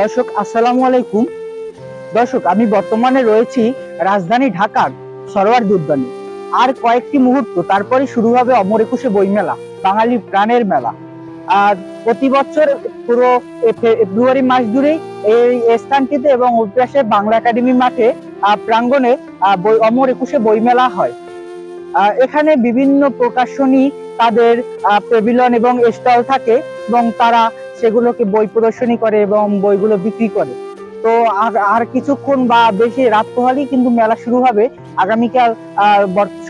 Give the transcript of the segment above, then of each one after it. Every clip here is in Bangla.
দর্শক আসসালামু আলাইকুম। দর্শক আমি বর্তমানে রয়েছি রাজধানী ঢাকার সরোয়ার্দী উদ্যানে। আর কয়েকটি মুহূর্ত তারপরে শুরু হবে অমর একুশে বইমেলা, বাঙালি প্রাণের মেলা। আর প্রতি বছর পুরো ফেব্রুয়ারি মাস জুড়েই এই স্থানটিতে এবং উল্লাসে বাংলা একাডেমি মাঠে প্রাঙ্গণে অমর একুশে বইমেলা হয়। এখানে বিভিন্ন প্রকাশনী তাদের প্যাভিলিয়ন এবং স্টল থাকে এবং তারা সেগুলোকে বই প্রদর্শনী করে এবং বইগুলো বিক্রি করে। তো আর কিছুক্ষণ বা বেশি রাত পোহালেই কিন্তু মেলা শুরু হবে। আগামীকাল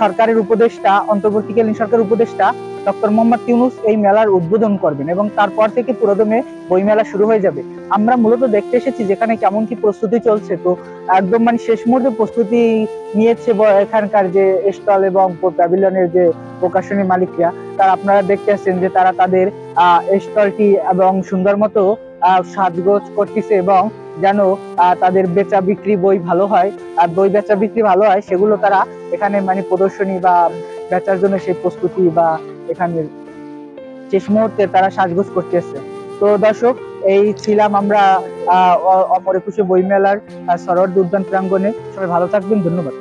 সরকারের উপদেষ্টা, অন্তর্বর্তীকালীন সরকারের উপদেষ্টা ডক্টর মোহাম্মদ ইউনূস এই মেলার উদ্বোধন করবেন এবং তারপর থেকে পুরোদমে বই মেলা শুরু হয়ে যাবে। আমরা মূলত দেখতে এসেছি যেখানে কেমন কি প্রস্তুতি চলছে। তো একদম সেই মুহূর্তে প্রস্তুতি নিয়েছে এখানকার যে স্টল এবং প্যাভিলিয়নের যে প্রকাশনী মালিকরা, তারা আপনারা দেখতে আসছেন যে তারা তাদের স্টলটি এবং সুন্দর মতো সাজগোজ করতেছে এবং যেন তাদের বেচা বিক্রি বই ভালো হয় আর বই বেচা বিক্রি ভালো হয় সেগুলো তারা এখানে প্রদর্শনী বা বেচার জন্য সেই প্রস্তুতি বা এখানে শেষ মুহূর্তে তারা সাজগোজ করতেছে। তো দর্শক, এই ছিলাম আমরা অমর একুশে বইমেলার সরোয়ার্দী উদ্যান প্রাঙ্গণে। সবাই ভালো থাকবেন, ধন্যবাদ।